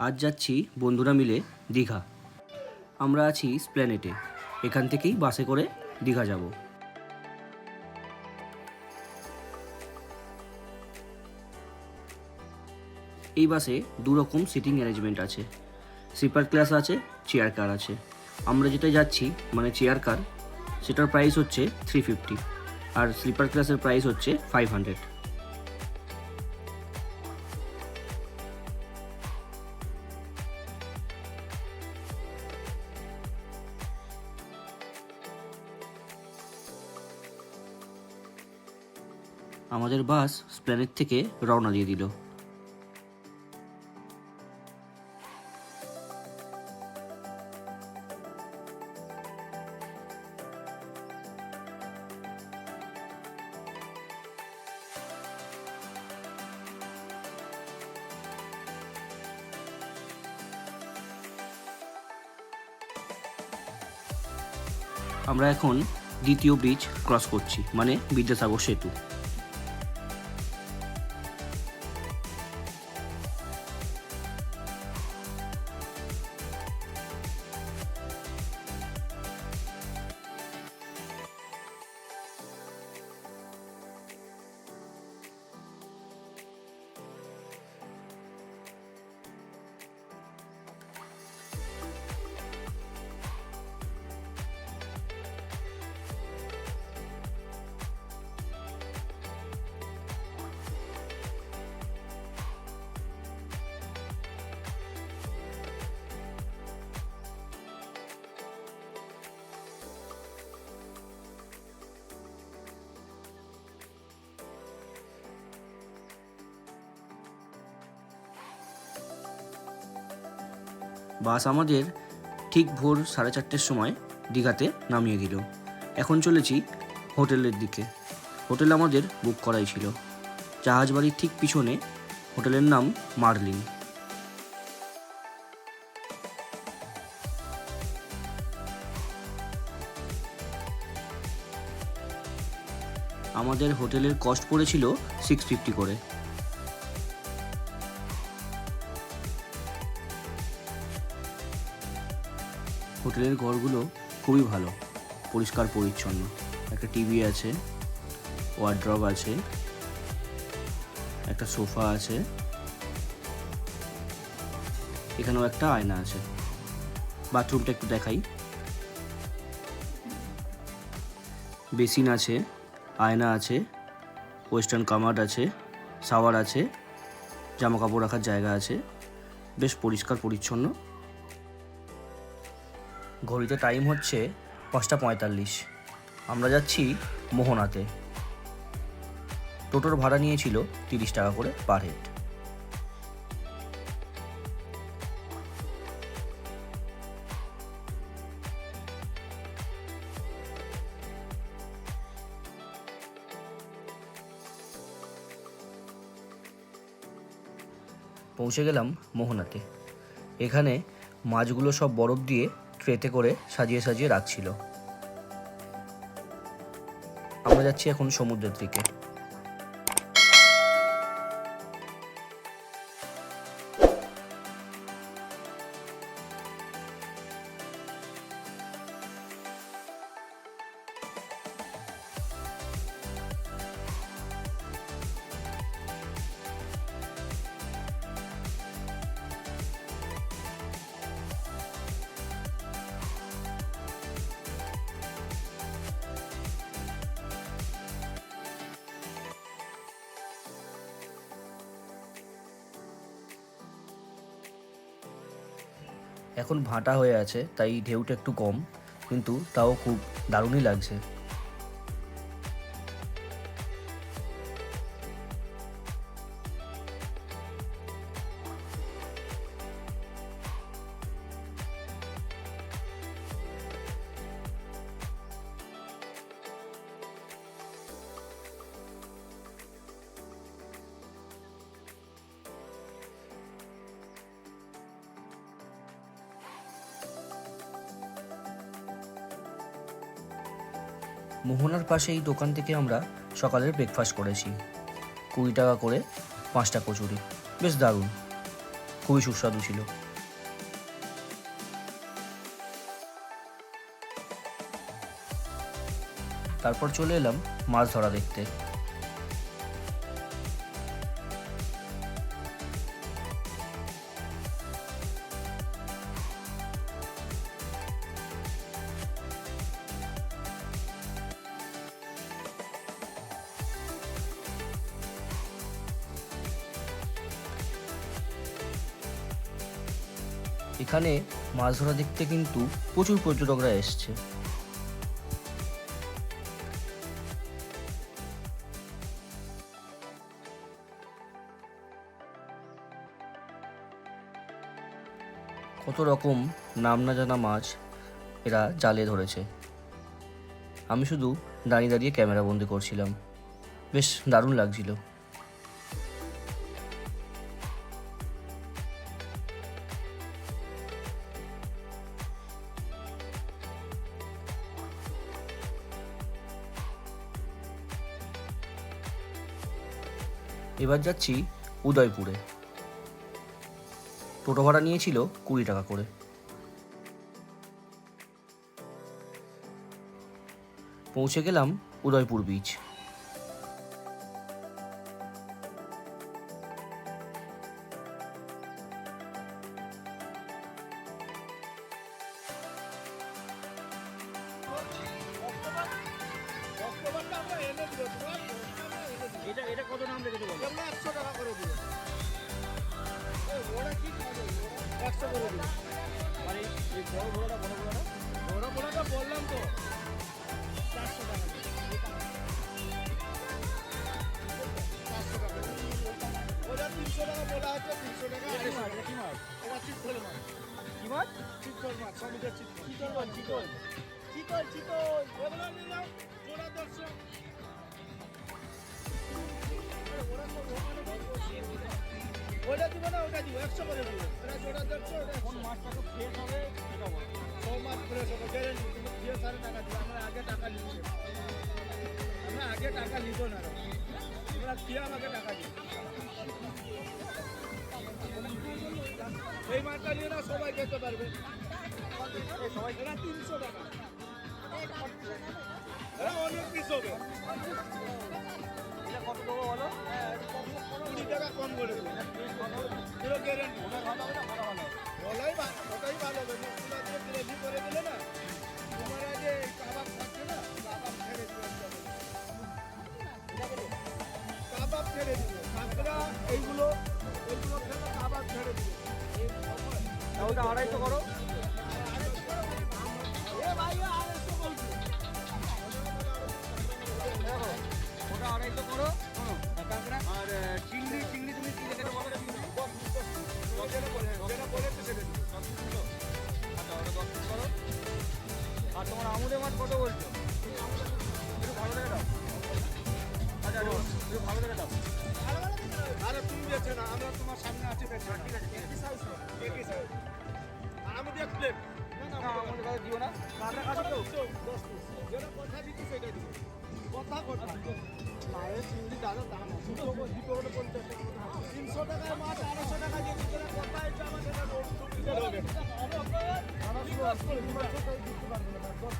আজ যাচ্ছি বন্ধুরা মিলে দীঘা। আমরা আছি স্প্ল্যানেটে। এখান থেকেই বাসে করে দীঘা যাব। এই বাসে দুরকম সিটিং অ্যারেঞ্জমেন্ট আছে, স্লিপার ক্লাস আছে, চেয়ার কার আছে। আমরা যেটা যাচ্ছি মানে চেয়ার কার, সেটার প্রাইস হচ্ছে 350 আর স্লিপার ক্লাসের প্রাইস হচ্ছে 500। আমাদের বাস স্প্ল্যানেট থেকে রওনা দিয়ে দিল। আমরা এখন দ্বিতীয় ব্রিজ ক্রস করছি, মানে বিদ্যাসাগর সেতু। বাস আমাদের ঠিক ভোর 4:30-র সময় দীঘাতে নামিয়ে দিল। এখন চলেছি হোটেলের দিকে। হোটেল আমাদের বুক করাই ছিল। জাহাজ বাড়ির ঠিক পিছনে হোটেলের নাম মার্লিন। আমাদের হোটেলের কস্ট পড়েছিল 650 করে। হোটেলের ঘরগুলো খুবই ভালো, পরিষ্কার পরিচ্ছন্ন। একটা টিভি আছে, ওয়ার্ড্রব আছে, একটা সোফা আছে, এখানেও একটা আয়না আছে। বাথরুমটা একটু দেখাই। বেসিন আছে, আয়না আছে, ওয়েস্টার্ন কামাড আছে, শাওয়ার আছে, জামা কাপড় রাখার জায়গা আছে, বেশ পরিষ্কার পরিচ্ছন্ন। ঘড়িতে টাইম হচ্ছে 5:45। আমরা যাচ্ছি মোহনাতে। টোটোর ভাড়া নিয়েছিল 30 টাকা করে পার হেড। পৌঁছে গেলাম মোহনাতে। এখানে মাছগুলো সব বরফ দিয়ে ট্রেতে করে সাজিয়ে সাজিয়ে রাখছিল। আমরা যাচ্ছি এখন সমুদ্রের দিকে। এখন ভাটা হয়ে আছে, তাই ঢেউটা একটু কম, কিন্তু তাও খুব দারুণই লাগছে। মোহনার পাশে এই দোকান থেকে আমরা সকালের ব্রেকফাস্ট করেছি। 20 টাকা করে 5টা কচুরি, বেশ দারুণ। খুবই সুস্বাদু ছিল। তারপর চলে এলাম মাছ ধরা দেখতে। এখানে মাছ ধরা দেখতে কিন্তু প্রচুর পর্যটকরা এসছে। কত রকম নাম না জানা মাছ এরা জালে ধরেছে। আমি শুধু দাঁড়িয়ে দাঁড়িয়ে ক্যামেরা বন্দি করছিলাম, বেশ দারুণ লাগছিল। এবার যাচ্ছি উদয়পুরে। টোটো ভাড়া নিয়েছিল 20 টাকা করে। পৌঁছে গেলাম উদয়পুর বিচ। এটা কত নাম রেখেছো বলো? 100 টাকা করে দিও। ওরা কি খাবে? 100 করে দিও। মানে এই বড় বড়টা বললাম তো 400 টাকা। 400 টাকা। ওটা 300 টাকা বলা আছে, 300 টাকা। এটা কি মাছ? এটা চিতল মাছ। কি মাছ? চিতল মাছ, সমুদ্রের চিতল। চিতল। ওগুলো নিলাম জোড়া 100। ওটা দিব না, ওটা দিব 100 করে দিব। এটা জোড়া 100, ওটা কোন মাছটা তো ফ্রেশ হবে সেটা বল। সব মাছ ফ্রেশ হবে, গ্যারান্টি। তুমি দিয়ে সারে টাকা দিও। আমরা আগে টাকা নিচ্ছি। আমরা আগে টাকা নিব না। তোমরা দিয়ে আমাকে টাকা দিও। এই মাছটা নিয়ে না সবাই খেতে পারবে। সবাই এটা 300 টাকা। এটা অনেক পিস হবে। কত দেবো বলো? 20 টাকা কম করে দেবো। পুরো গ্যারেন্টি। ওটাই ভালো হবে। মশলা দিয়ে গ্রেভি করে দিলে না, তোমার আগে কাবাব খাচ্ছে না, কাবাব ছেড়ে দিবে। কাবাব ছেড়ে দিবে। কাঁকড়া এইগুলো খেলে কাবাব ছেড়ে দিবে। ওটা 250 করো। এ ভাই 250 বলছি। দেখো ওটা 250 করো। আর চিংড়ি তুমি কি রেখে দেবো? যেটা বলে সেটা দিও। 10 পিস দিলো। আচ্ছা ওটা 10 পিস করো। আর তোমার আমুদে মাছ কত বলছো? একটু ভালো দেখে দাও। আচ্ছা একটু ভালো দেখে দাও। আরে তুমি বেছে না, আমরা তোমার সামনে আছি বেছে। ঠিক আছে, একই সাইজ। আর আমুদে এক প্লেট। না আমুদে কথা দিও না। কাটা কাটা দাও 10 পিস। যেটা কথা দিচ্ছি সেটা দিও। কথা মায়ের চিংড়ি দাদা দাম 300 টাকায় মাছ 250 টাকা দিয়ে দিলে কথা হচ্ছে আমার সেটা ডুপ্লিকেট হবে।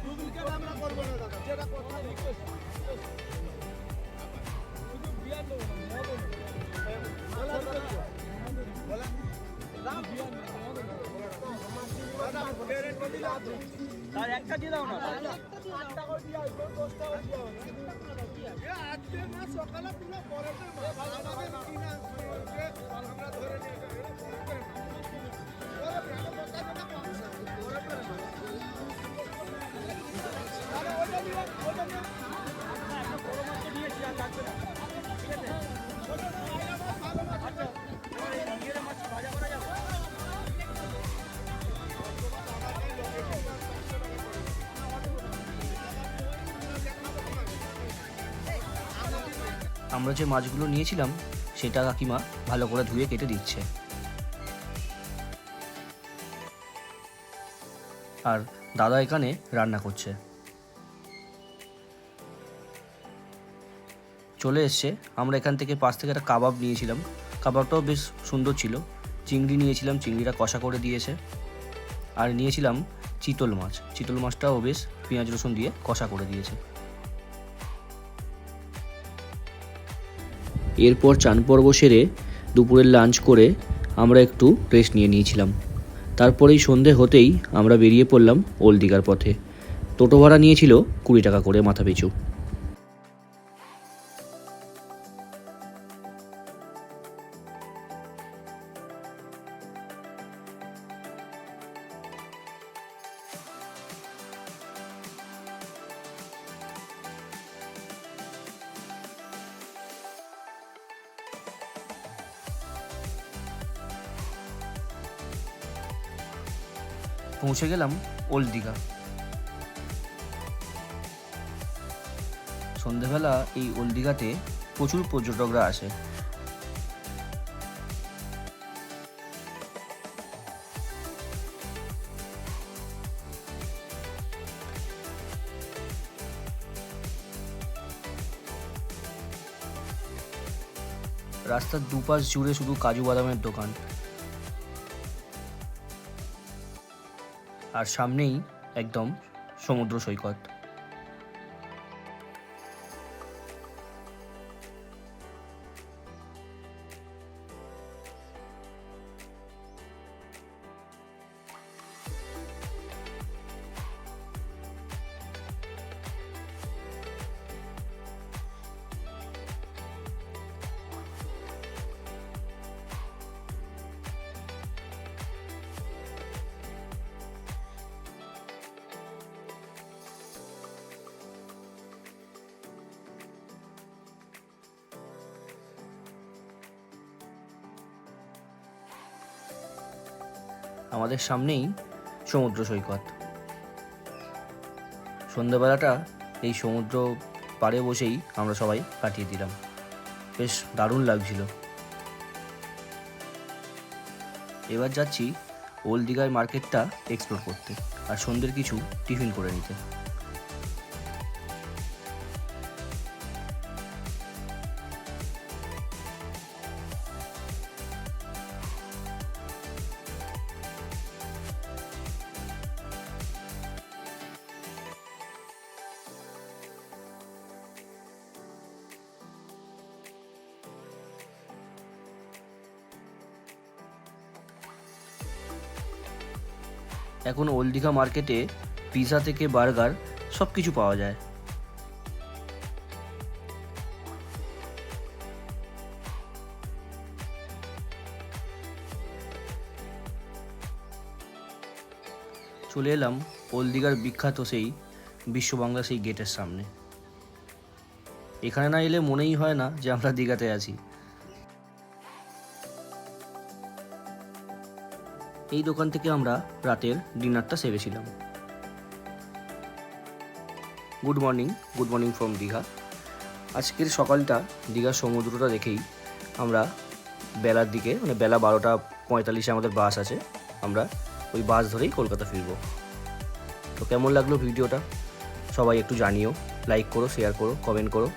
ডুপ্লিকেট আমরা করবো না দাদা, যেটা কথা দিচ্ছি শুধু বিয়ার দেবো না, তার একটা দিয়ে দাও না। আজকে মাছ সকালে পুরো বরফের মাছ আমাদের কিনা আমরা ধরে নিয়ে দিয়েছি আর থাকবে না। ঠিক আছে মাছ ভাজা করা যাবে। আমরা যে মাছগুলো নিয়েছিলাম সেটা কাকিমা ভালো করে ধুয়ে কেটে দিচ্ছে। আর দাদা এখানে রান্না করছে। চলে এসছে। আমরা এখান থেকে পাশ থেকে একটা কাবাব নিয়েছিলাম। কাবাবটাও বেশ সুন্দর ছিল। চিংড়ি নিয়েছিলাম, চিংড়িটা কষা করে দিয়েছে। আর নিয়েছিলাম চিতল মাছ, চিতল মাছটাও বেশ পেঁয়াজ রসুন দিয়ে কষা করে দিয়েছে। এরপর চান পর্ব সেরে দুপুরের লাঞ্চ করে আমরা একটু রেস্ট নিয়েছিলাম। তারপরেই সন্ধে হতেই আমরা বেরিয়ে পড়লাম ওল্ড দীঘার পথে। টোটো ভাড়া নিয়েছিল 20 টাকা করে মাথা পিছু। পৌঁছে গেলাম ওল্ড দীঘা। সন্ধেবেলা এই ওল্ড দীঘাতে প্রচুর পর্যটকরা আসে। রাস্তার দুপাশ জুড়ে শুধু কাজু বাদামের দোকান, আর সামনেই একদম সমুদ্র সৈকত। আমাদের সামনেই সমুদ্র সৈকত। সন্ধ্যাবেলাটা এই সমুদ্র পাড়ে বসেই আমরা সবাই কাটিয়ে দিলাম। বেশ দারুণ লাগছিল। এবার যাচ্ছি ওল্ড দীঘার মার্কেটটা এক্সপ্লোর করতে আর সন্ধ্যের কিছু টিফিন করে নিতে। এখন ওল্ড দীঘা মার্কেটে পিৎজা থেকে বার্গার সব কিছু পাওয়া যায়। চলে এলাম ওল্ড দীঘার বিখ্যাত সেই বিশ্ববাংলা সেই গেটের সামনে। এখানে না এলে মনেই হয় না যে আমরা দীঘাতে আছি। এই দোকান থেকে আমরা রাতের ডিনারটা সেরেছিলাম। Good morning from Digha. আজকের সকালটা দীঘার সমুদ্রটা দেখেই আমরা বেলার দিকে মানে বেলা 12:45 আমাদের বাস আছে, আমরা ওই বাস ধরেই কলকাতা ফিরবো। তো কেমন লাগলো ভিডিওটা সবাই একটু জানিও, লাইক করো, শেয়ার করো, কমেন্ট করো।